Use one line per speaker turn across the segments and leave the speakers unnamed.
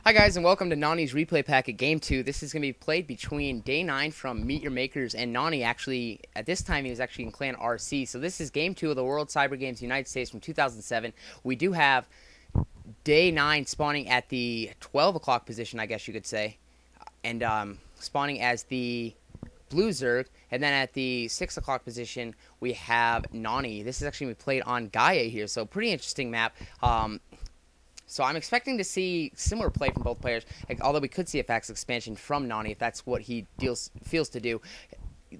Hi guys, and welcome to Nony's Replay Packet Game 2. This is going to be played between Day 9 from Meet Your Makers and Nony. Actually, at this time he was actually in Clan RC. So this is Game 2 of the World Cyber Games United States from 2007. We do have Day 9 spawning at the 12 o'clock position, I guess you could say. And spawning as the Blue Zerg. And then at the 6 o'clock position, we have Nony. This is actually going to be played on Gaia here, so pretty interesting map. So I'm expecting to see similar play from both players, although we could see a fax expansion from Nony if that's what he feels to do.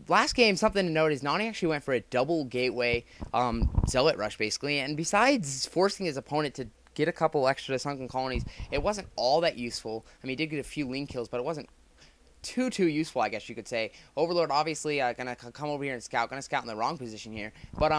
Last game, something to note is Nony actually went for a double gateway zealot rush, basically, and besides forcing his opponent to get a couple extra sunken colonies, it wasn't all that useful. I mean, he did get a few lean kills, but it wasn't too useful, I guess you could say. Overlord obviously gonna come over here and scout, gonna scout in the wrong position here, but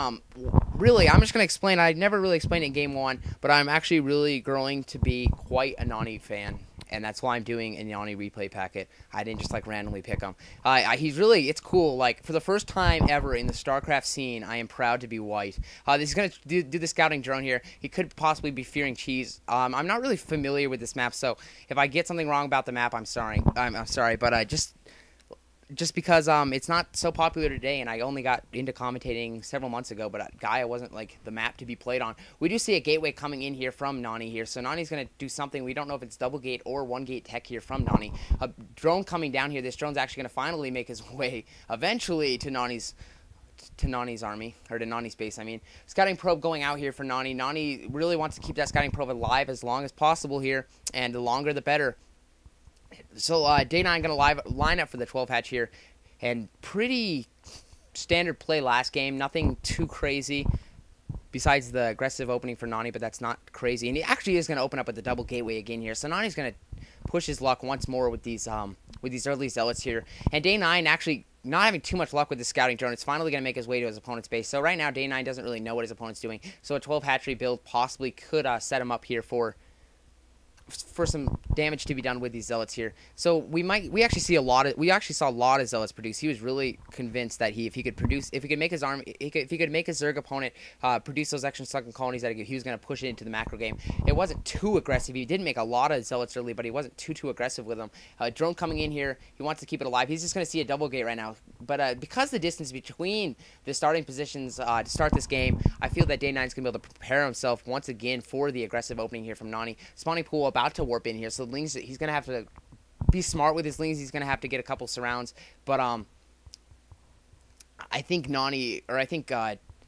really I'm just gonna explain. I never really explained it in game 1, but I'm actually really growing to be quite a Nony fan, and that's why I'm doing a Nony replay packet. I didn't just like randomly pick him. It's cool. Like, for the first time ever in the StarCraft scene, I am proud to be white. This is going to do the scouting drone here. He could possibly be fearing cheese. I'm not really familiar with this map, so if I get something wrong about the map, I'm sorry. I'm sorry, but just because it's not so popular today, and I only got into commentating several months ago, but Gaia wasn't like the map to be played on. We do see a gateway coming in here from Nony here, so Nony's going to do something. We don't know if it's double gate or one gate tech here from Nony. A drone coming down here. This drone's actually going to finally make his way eventually to Nony's army, or to Nony's base, I mean. Scouting probe going out here for Nony. Nony really wants to keep that scouting probe alive as long as possible here, and the longer the better. So Day 9 going to line up for the 12 hatch here, and pretty standard play last game, nothing too crazy besides the aggressive opening for Nony, but that's not crazy. And he actually is going to open up with the double gateway again here, so Nony's going to push his luck once more with these early zealots here. And Day 9 actually not having too much luck with the scouting drone. It's finally going to make his way to his opponent's base. So right now Day 9 doesn't really know what his opponent's doing, so a 12 hatchery build possibly could set him up here for some damage to be done with these zealots here. So we actually saw a lot of zealots produce. He was really convinced that if he could make his Zerg opponent produce those extra sunken colonies, that he was going to push it into the macro game. It wasn't too aggressive. He did make a lot of zealots early, but he wasn't too aggressive with them. Drone coming in here. He wants to keep it alive. He's just going to see a double gate right now. But because the distance between the starting positions to start this game, I feel that Day 9 is going to be able to prepare himself once again for the aggressive opening here from Nony. Spawning pool about to warp in here, so the Lings, he's gonna have to be smart with his Lings. He's gonna have to get a couple surrounds, but I think Day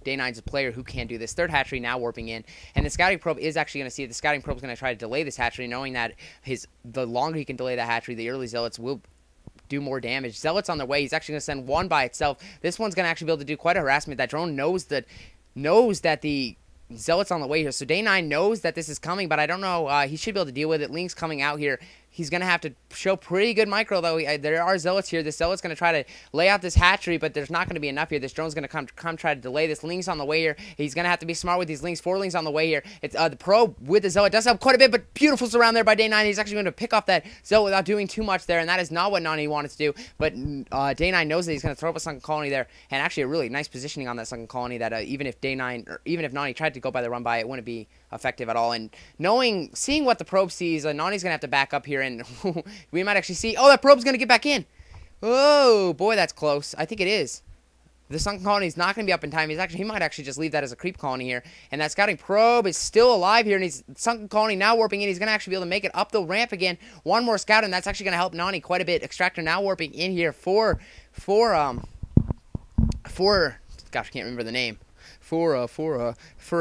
9's a player who can do this. Third hatchery now warping in, and the scouting probe is actually going to see it. The scouting probe is going to try to delay this hatchery, knowing that the longer he can delay that hatchery, the early zealots will do more damage. Zealots on their way. He's actually going to send one by itself. This one's going to actually be able to do quite a harassment. That drone knows that the zealots on the way here, so Day 9 knows that this is coming, but I don't know, he should be able to deal with it. Link's coming out here. He's going to have to show pretty good micro, though. There are zealots here. This zealot's going to try to lay out this hatchery, but there's not going to be enough here. This drone's going to come try to delay this. Link's on the way here. He's going to have to be smart with these Links. 4 Links on the way here. It's the probe with the zealot does help quite a bit, but beautiful surround there by Day 9. He's actually going to pick off that zealot without doing too much there, and that is not what Nony wanted to do, but Day 9 knows that he's going to throw up a sunken colony there, and actually a really nice positioning on that sunken colony that even if Nony tried to go by the run by, it wouldn't be effective at all. And seeing what the probe sees, Nony's gonna have to back up here, and we might actually see, oh, that probe's gonna get back in. Oh boy, that's close. I think it is. The sunken colony is not gonna be up in time. He might actually just leave that as a creep colony here, and that scouting probe is still alive here, and he's sunken colony now warping in. He's gonna actually be able to make it up the ramp again. One more scout, and that's actually gonna help Nony quite a bit. Extractor now warping in here for gosh, I can't remember the name. For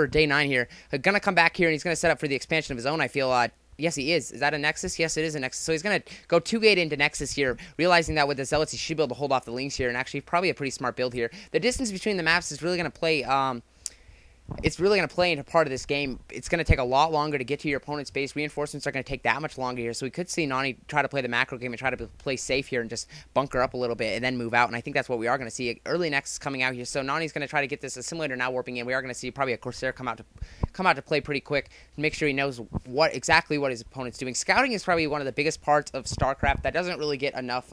Day 9 here. Gonna come back here, and he's gonna set up for the expansion of his own, I feel. Yes, he is. Is that a Nexus? Yes, it is a Nexus. So he's gonna go 2-gate into Nexus here, realizing that with the Zealots, he should be able to hold off the Lings here, and actually probably a pretty smart build here. The distance between the maps is really gonna play it's really going to play into part of this game. It's going to take a lot longer to get to your opponent's base. Reinforcements are going to take that much longer here. So we could see Nony try to play the macro game and try to play safe here and just bunker up a little bit and then move out. And I think that's what we are going to see. Early Nexus coming out here. So Nony's going to try to get this assimilator now warping in. We are going to see probably a Corsair come out to play pretty quick. Make sure he knows exactly what his opponent's doing. Scouting is probably one of the biggest parts of StarCraft that doesn't really get enough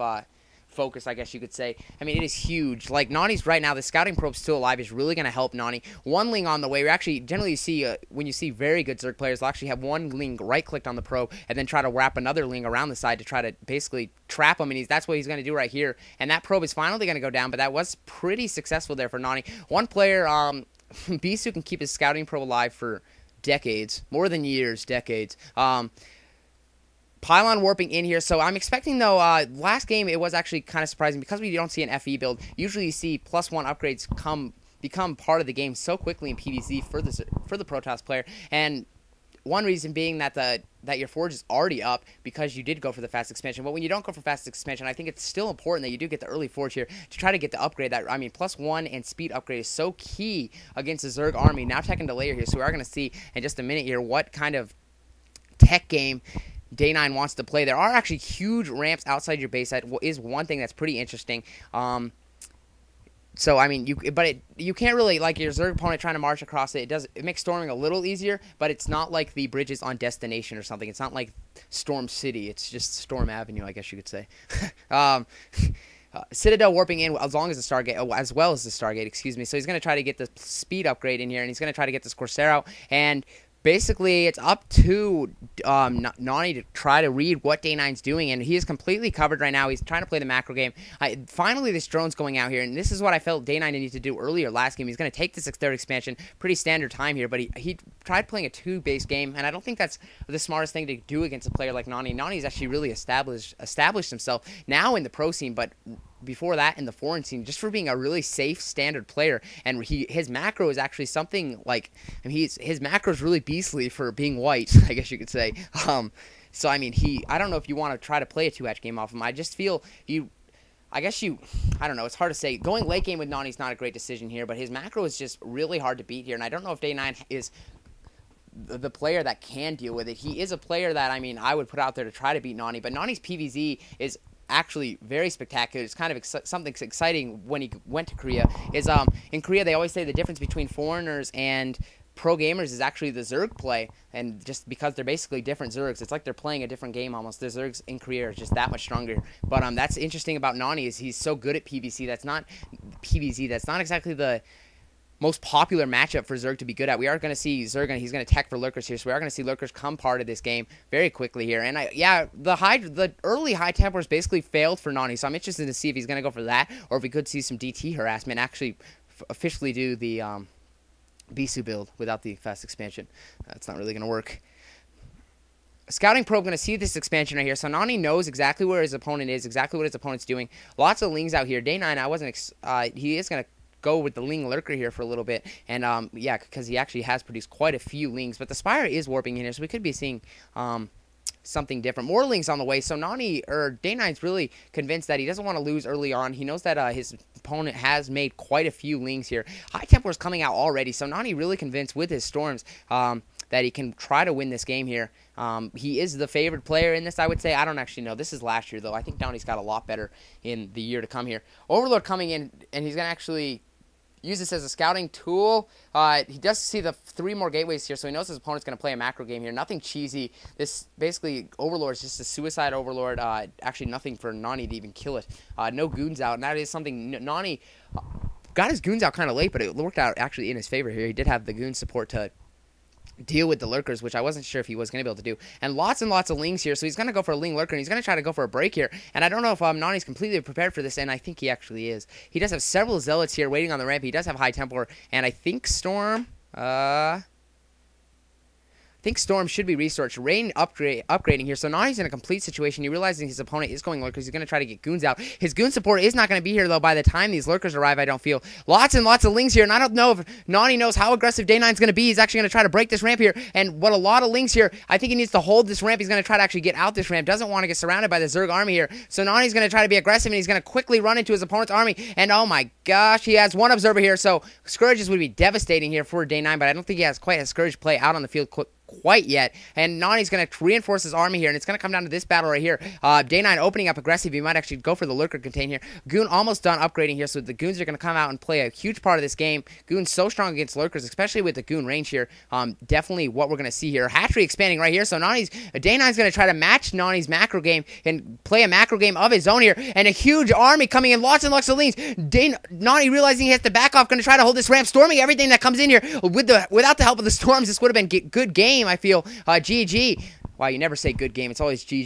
focus, I guess you could say. I mean, it is huge. Like, Nony's right now, the scouting probe still alive is really going to help Nony. One Ling on the way. We actually generally see, when you see very good Zerg players, they'll actually have one Ling right-clicked on the probe and then try to wrap another Ling around the side to try to basically trap him, and that's what he's going to do right here. And that probe is finally going to go down, but that was pretty successful there for Nony. One player, Bisu, can keep his scouting probe alive for decades, more than years, decades. Pylon warping in here, so I'm expecting, though, last game it was actually kind of surprising because we don't see an FE build. Usually you see +1 upgrades become part of the game so quickly in PvZ for the Protoss player, and one reason being that your forge is already up because you did go for the fast expansion. But when you don't go for fast expansion, I think it's still important that you do get the early forge here to try to get the upgrade. That, I mean, +1 and speed upgrade is so key against the Zerg army. Now tech into layer here, so we are going to see in just a minute here what kind of tech game Day9 wants to play. There are actually huge ramps outside your base. That is one thing that's pretty interesting. So, I mean, you can't really, like, your Zerg opponent trying to march across it. It makes storming a little easier, but it's not like the bridges on Destination or something. It's not like Storm City. It's just Storm Avenue, I guess you could say. Citadel warping in as well as the Stargate, excuse me. So he's going to try to get the speed upgrade in here, and he's going to try to get this Corsair out, and basically, it's up to Nony to try to read what Day9's doing, and he is completely covered right now. He's trying to play the macro game. Finally, this drone's going out here, and this is what I felt Day9 needed to do earlier last game. He's going to take this third expansion, pretty standard time here, but he tried playing a 2-base game, and I don't think that's the smartest thing to do against a player like Nony. Nony's actually really established himself now in the pro scene, but before that in the foreign scene, just for being a really safe standard player. And his macro is actually something like, I mean, his macro is really beastly for being white, I guess you could say. So I mean, I don't know if you want to try to play a 2-hatch game off him. I just feel I don't know, it's hard to say. Going late game with Nony's not a great decision here, but his macro is just really hard to beat here, and I don't know if Day9 is the player that can deal with it. He is a player that, I mean, I would put out there to try to beat Nony, but Nony's PvZ is actually very spectacular. It's kind of something exciting when he went to Korea. In Korea they always say the difference between foreigners and pro gamers is actually the Zerg play, and just because they're basically different Zergs, it's like they're playing a different game almost. The Zergs in Korea are just that much stronger. But that's interesting about Nony is he's so good at PvZ. That's not exactly the most popular matchup for Zerg to be good at. We are going to see Zerg, and he's going to tech for lurkers here, so we are going to see lurkers come part of this game very quickly here. And the early high Templars basically failed for Nony, so I'm interested to see if he's going to go for that, or if we could see some DT harassment actually officially do the Bisu build without the fast expansion. That's not really going to work. Scouting probe going to see this expansion right here, so Nony knows exactly where his opponent is, exactly what his opponent's doing. Lots of Lings out here. Day9, he is going to go with the Ling Lurker here for a little bit, and yeah, because he actually has produced quite a few Lings, but the Spire is warping in here, so we could be seeing something different. More Lings on the way, so Day9's really convinced that he doesn't want to lose early on. He knows that his opponent has made quite a few Lings here. High Templar's coming out already, so Nony really convinced with his Storms that he can try to win this game here. He is the favored player in this, I would say. I don't actually know. This is last year, though. I think Nony's got a lot better in the year to come here. Overlord coming in, and he's going to actually use this as a scouting tool. He does see the 3 more gateways here, so he knows his opponent's going to play a macro game here. Nothing cheesy. This basically Overlord is just a suicide Overlord. Actually, nothing for Nony to even kill it. No goons out, and that is something Nony got his goons out kind of late, but it worked out actually in his favor here. He did have the goon support to deal with the lurkers, which I wasn't sure if he was going to be able to do. And lots of Lings here, so he's going to go for a Ling Lurker, and he's going to try to go for a break here. And I don't know if Nony's completely prepared for this, and I think he actually is. He does have several Zealots here waiting on the ramp. He does have High Templar, and I think Storm should be researched. Rain upgrading here. So Nony's in a complete situation. He realizes his opponent is going lurkers. He's going to try to get goons out. His goon support is not going to be here, though, by the time these lurkers arrive, I don't feel. Lots and lots of Lings here, and I don't know if Nony knows how aggressive Day9's going to be. He's actually going to try to break this ramp here, and what a lot of Lings here. I think he needs to hold this ramp. He's going to try to actually get out this ramp. Doesn't want to get surrounded by the Zerg army here. So Nony's going to try to be aggressive, and he's going to quickly run into his opponent's army, and oh my gosh, he has one observer here, so Scourges would be devastating here for Day9, but I don't think he has quite a Scourge play out on the field quite yet. And Nony's going to reinforce his army here, and it's going to come down to this battle right here. Day 9 opening up aggressive. He might actually go for the lurker contain here. Goon almost done upgrading here, so the Goons are going to come out and play a huge part of this game. Goon's so strong against lurkers, especially with the Goon range here. Definitely what we're going to see here. Hatchery expanding right here, so Day 9's going to try to match Nony's macro game and play a macro game of his own here. And a huge army coming in, lots and lots of leans. Nony realizing he has to back off, going to try to hold this ramp, storming everything that comes in here. Without the help of the storms, this would have been good game, I feel. GG. Wow, you never say good game. It's always GG.